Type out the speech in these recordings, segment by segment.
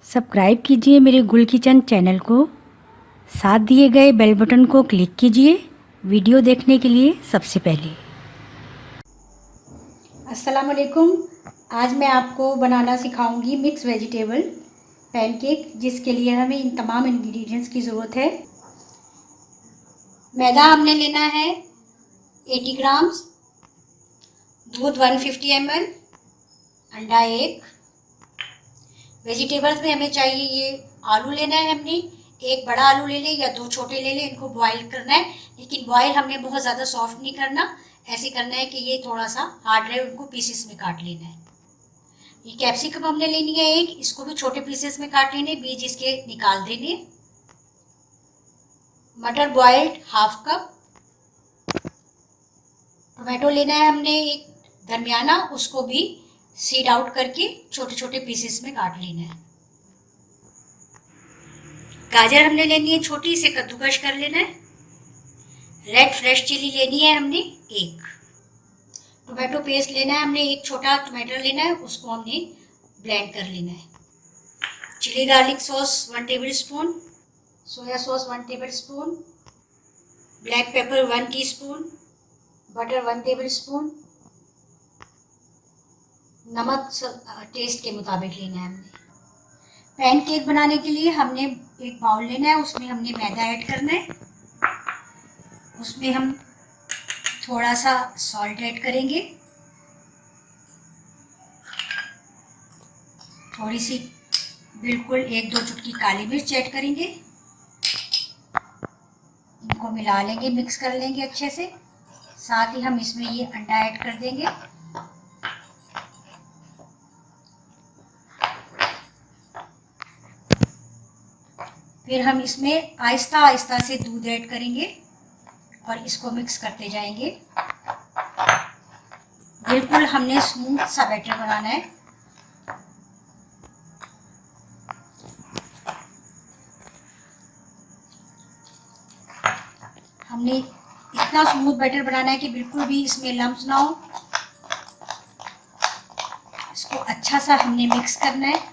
Subscribe कीजिए मेरे गुल किचन चैनल को, साथ दिए गए बेल बटन को क्लिक कीजिए वीडियो देखने के लिए सबसे पहले। अस्सलाम वालेकुम। आज मैं आपको बनाना सिखाऊंगी मिक्स वेजिटेबल पैनकेक, जिसके लिए हमें इन तमाम इंग्रेडिएंट्स की ज़रूरत है। मैदा हमने लेना है 80 ग्राम्स, दूध 150 ml, अंडा 1। वेजिटेबल्स में हमें चाहिए ये आलू लेना है, हमने एक बड़ा आलू ले लें या दो छोटे ले लें। इनको बॉईल करना है, लेकिन बॉईल हमने बहुत ज़्यादा सॉफ्ट नहीं करना, ऐसे करना है कि ये थोड़ा सा हार्ड रहे। उनको पीसेस में काट लेना है। ये कैप्सिकम हमने लेनी है एक, इसको भी छोटे पीसेस में काट लेने, बीज इसके निकाल देने। मटर बॉइल्ड हाफ कप। टोमेटो लेना है हमने एक दरमियाना, उसको भी सीड आउट करके छोटे छोटे पीसेस में काट लेना है। गाजर हमने लेनी है छोटी, इसे कद्दूकश कर लेना है। रेड फ्रेश चिली लेनी है हमने एक। टोमेटो पेस्ट लेना है हमने एक, छोटा टमाटर लेना है, उसको हमने ब्लेंड कर लेना है। Chilli garlic sauce 1 tablespoon, soya sauce 1 tablespoon, black pepper 1 teaspoon, butter 1 tablespoon, नमक टेस्ट के मुताबिक लेना है हमने। पैन केक बनाने के लिए हमने एक बाउल लेना है, उसमें हमने मैदा ऐड करना है। उसमें हम थोड़ा सा सॉल्ट ऐड करेंगे, थोड़ी सी बिल्कुल 1-2 चुटकी काली मिर्च ऐड करेंगे। इनको मिला लेंगे, मिक्स कर लेंगे अच्छे से। साथ ही हम इसमें ये अंडा ऐड कर देंगे। फिर हम इसमें आहिस्ता आहिस्ता से दूध ऐड करेंगे और इसको मिक्स करते जाएंगे। बिल्कुल हमने स्मूथ सा बैटर बनाना है। हमने इतना स्मूथ बैटर बनाना है कि बिल्कुल भी इसमें लम्स ना हो। इसको अच्छा सा हमने मिक्स करना है।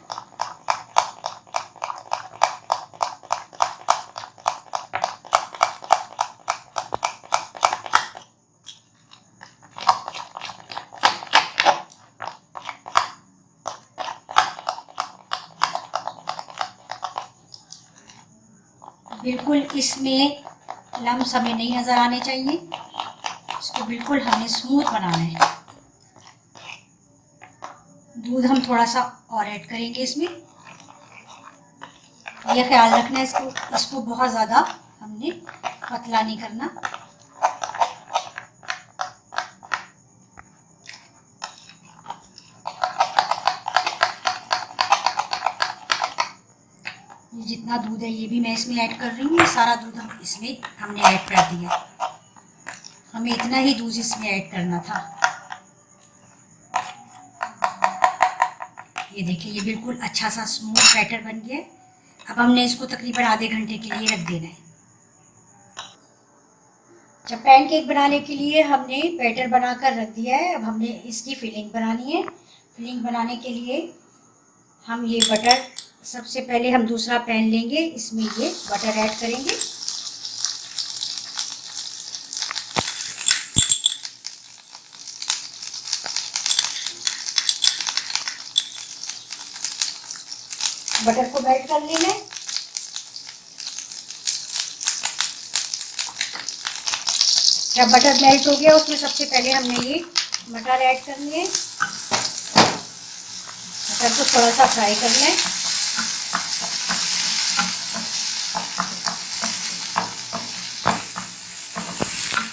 बिल्कुल इसमें लम्स हमें नहीं नज़र आने चाहिए। इसको बिल्कुल हमने स्मूथ बनाना है। दूध हम थोड़ा सा और ऐड करेंगे इसमें। यह ख्याल रखना है इसको बहुत ज़्यादा हमने पतला नहीं करना। ये जितना दूध है ये भी मैं इसमें ऐड कर रही हूँ। सारा दूध हमने ऐड कर दिया। हमें इतना ही दूध इसमें ऐड करना था। ये देखिए, ये बिल्कुल अच्छा सा स्मूथ बैटर बन गया। अब हमने इसको तकरीबन आधे घंटे के लिए रख देना है। जब पैनकेक बनाने के लिए हमने बैटर बनाकर रख दिया है, अब हमने इसकी फिलिंग बनानी है। फिलिंग बनाने के लिए हम ये बटर, सबसे पहले हम दूसरा पैन लेंगे, इसमें ये बटर ऐड करेंगे। बटर को मेल्ट कर लेना है। जब बटर मेल्ट हो गया, उसमें सबसे पहले हमने ये मटर ऐड करनी है। मटर को थोड़ा सा फ्राई करना है।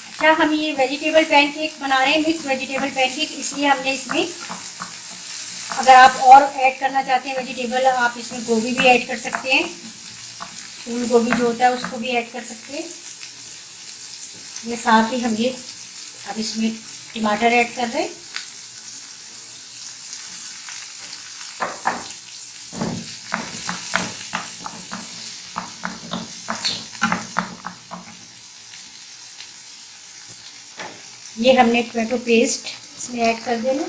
अच्छा, हम ये वेजिटेबल पैनकेक बना रहे हैं, मिक्स वेजिटेबल पैनकेक, इसलिए हमने इसमें, अगर आप और ऐड करना चाहते हैं वेजिटेबल, आप इसमें गोभी भी ऐड कर सकते हैं। फूल गोभी जो होता है उसको भी ऐड कर सकते हैं। ये साथ ही हम ये अब इसमें टमाटर ऐड कर रहे हैं। ये हमने टोमेटो पेस्ट इसमें ऐड कर देना।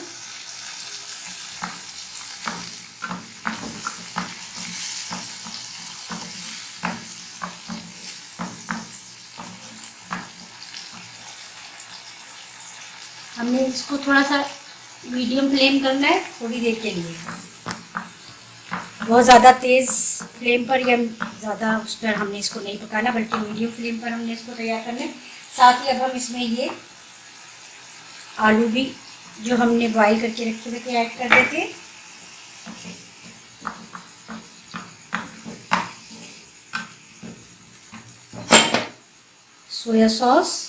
हमने इसको थोड़ा सा मीडियम फ्लेम करना है थोड़ी देर के लिए। बहुत ज़्यादा तेज़ फ्लेम पर या ज़्यादा उस पर हमने इसको नहीं पकाना, बल्कि मीडियम फ्लेम पर हमने इसको तैयार करना है। साथ ही अब हम इसमें ये आलू भी जो हमने बॉईल करके रखे हुए थे ऐड कर देते हैं। सोया सॉस,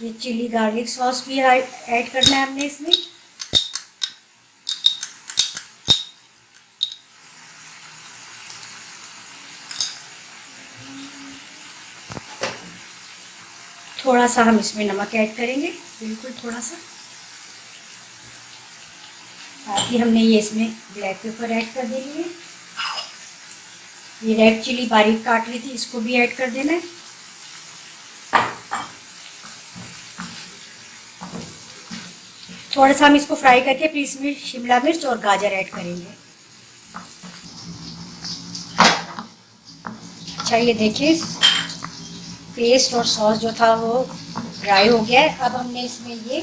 ये चिली गार्लिक सॉस भी ऐड करना है हमने इसमें। थोड़ा सा हम इसमें नमक ऐड करेंगे, बिल्कुल थोड़ा सा। साथ ही हमने ये इसमें ब्लैक पेपर ऐड कर देनी है। ये रेड चिली बारीक काट ली थी, इसको भी ऐड कर देना है। थोड़ा सा हम इसको फ्राई करके फिर इसमें शिमला मिर्च और गाजर ऐड करेंगे। अच्छा, ये देखिए पेस्ट और सॉस जो था वो फ्राई हो गया है। अब हमने इसमें ये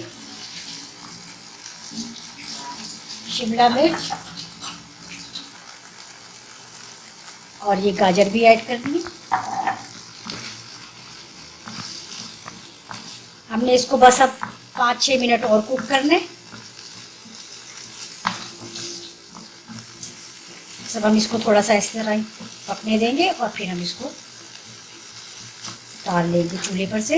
शिमला मिर्च और ये गाजर भी ऐड करनी। हमने इसको बस अब 5-6 मिनट और कुक करने। सब हम इसको थोड़ा सा इस तरह पकने देंगे और फिर हम इसको डाल लेंगे चूल्हे पर से।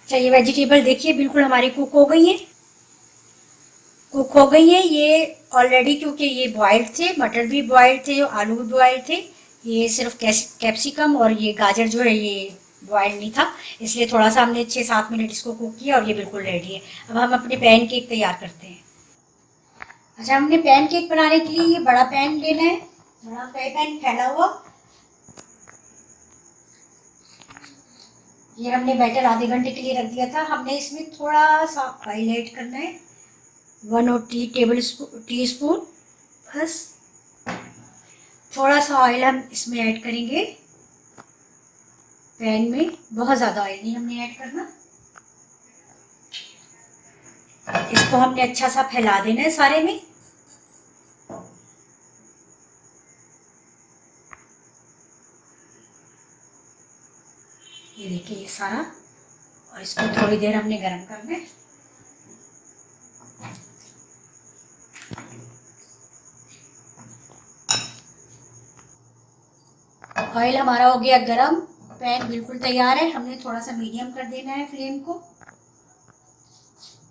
अच्छा, ये वेजिटेबल देखिए बिल्कुल हमारी कुक हो गई है। ये ऑलरेडी, क्योंकि ये बॉइल्ड थे, मटर भी बॉइल्ड थे, आलू भी बॉइल्ड थे। ये सिर्फ कैप्सिकम और ये गाजर जो है ये बॉइल्ड नहीं था, इसलिए थोड़ा सा हमने 6-7 मिनट इसको कुक किया और ये बिल्कुल रेडी है। अब हम अपने पैन केक तैयार करते हैं। अच्छा, हमने पैन केक बनाने के लिए ये बड़ा पैन लेना है, बड़ा पैन फैला हुआ। ये हमने बैटर आधे घंटे के लिए रख दिया था। हमने इसमें थोड़ा सा ऑयल ऐड करना है, 1 टी स्पून बस। थोड़ा सा ऑयल हम इसमें ऐड करेंगे पैन में, बहुत ज़्यादा ऑयल नहीं हमने ऐड करना। इसको हमने अच्छा सा फैला देना है सारे में। ये देखिए ये सारा, और इसको थोड़ी देर हमने गरम करना है। ऑयल हमारा हो गया गरम, पैन बिल्कुल तैयार है। हमने थोड़ा सा मीडियम कर देना है फ्लेम को।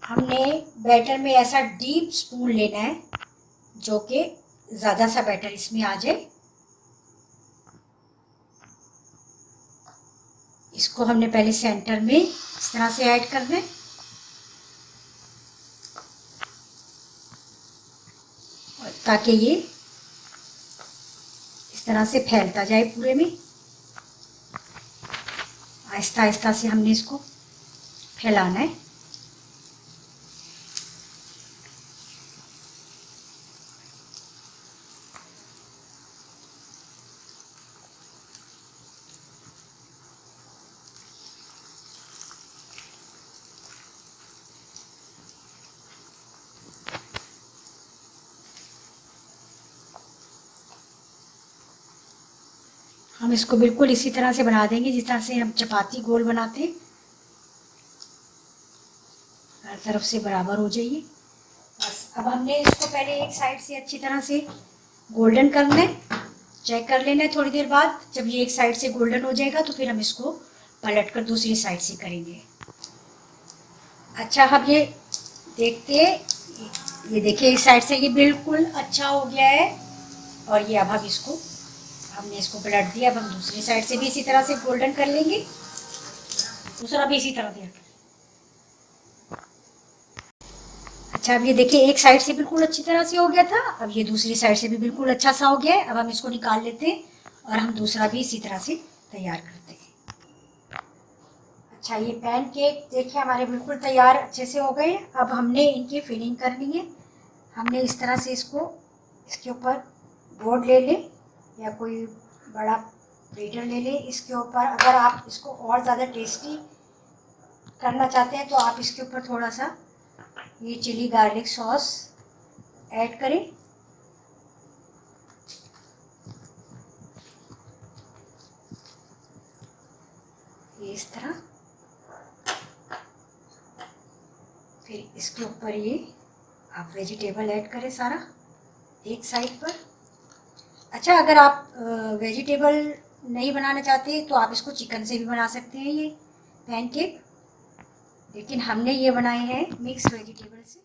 हमने बैटर में ऐसा डीप स्पून लेना है जो कि ज़्यादा सा बैटर इसमें आ जाए। इसको हमने पहले सेंटर में इस तरह से ऐड करना है, ताकि ये इस तरह से फैलता जाए पूरे में। आहिस्ता आहिस्ता से हमने इसको फैलाना है। हम इसको बिल्कुल इसी तरह से बना देंगे जिस तरह से हम चपाती गोल बनाते हैं, हर तरफ से बराबर हो जाइए बस। अब हमने इसको पहले एक साइड से अच्छी तरह से गोल्डन करना है, चेक कर लेना है थोड़ी देर बाद। जब ये एक साइड से गोल्डन हो जाएगा तो फिर हम इसको पलट कर दूसरी साइड से करेंगे। अच्छा, हम ये देखते हैं, ये देखिए इस साइड से ये बिल्कुल अच्छा हो गया है। और ये अब हम इसको, हमने इसको पलट दिया। अब हम दूसरी साइड से भी इसी तरह से गोल्डन कर लेंगे, दूसरा भी इसी तरह दिया। अच्छा, अब ये देखिए एक साइड से बिल्कुल अच्छी तरह से हो गया था, अब ये दूसरी साइड से भी बिल्कुल अच्छा सा हो गया है। अब हम इसको निकाल लेते हैं और हम दूसरा भी इसी तरह से तैयार करते हैं। अच्छा, ये पैन केक देखिए हमारे बिल्कुल तैयार अच्छे से हो गए। अब हमने इनकी फिलिंग करनी है। हमने इस तरह से इसको, इसके ऊपर बोर्ड ले लें या कोई बड़ा प्लेटर ले लें। इसके ऊपर अगर आप इसको और ज़्यादा टेस्टी करना चाहते हैं तो आप इसके ऊपर थोड़ा सा ये चिली गार्लिक सॉस ऐड करें। ये इस तरह, फिर इसके ऊपर ये आप वेजिटेबल ऐड करें सारा एक साइड पर। अच्छा, अगर आप वेजिटेबल नहीं बनाना चाहते तो आप इसको चिकन से भी बना सकते हैं ये पैनकेक, लेकिन हमने ये बनाए हैं मिक्स वेजिटेबल से।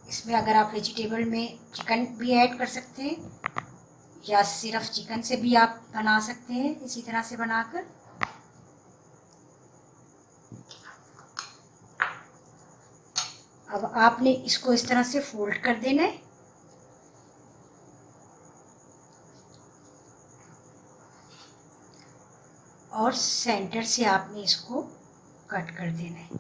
इसमें अगर आप वेजिटेबल में चिकन भी ऐड कर सकते हैं या सिर्फ चिकन से भी आप बना सकते हैं इसी तरह से बनाकर। अब आपने इसको इस तरह से फोल्ड कर देना है और सेंटर से आपने इसको कट कर देना है।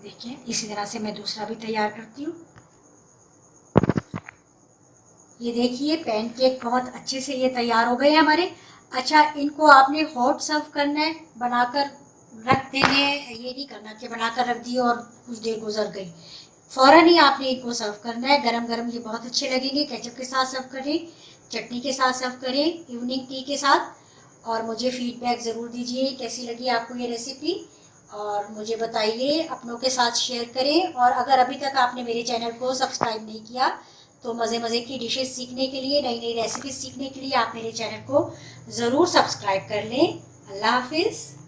देखिए, इसी तरह से मैं दूसरा भी तैयार करती हूँ। ये देखिए पैनकेक बहुत अच्छे से ये तैयार हो गए हैं हमारे। अच्छा, इनको आपने हॉट सर्व करना है, बनाकर रख देने, ये नहीं करना कि बनाकर रख दिए और कुछ देर गुजर गई। फ़ौरन ही आपने इनको सर्व करना है, गरम गरम ये बहुत अच्छे लगेंगे। केचप के साथ सर्व करें, चटनी के साथ सर्व करें, इवनिंग टी के साथ। और मुझे फीडबैक ज़रूर दीजिए कैसी लगी आपको ये रेसिपी, और मुझे बताइए, अपनों के साथ शेयर करें। और अगर अभी तक आपने मेरे चैनल को सब्सक्राइब नहीं किया तो मज़े की डिशेस सीखने के लिए, नई नई रेसिपी सीखने के लिए आप मेरे चैनल को ज़रूर सब्सक्राइब कर लें। अल्लाह हाफिज़।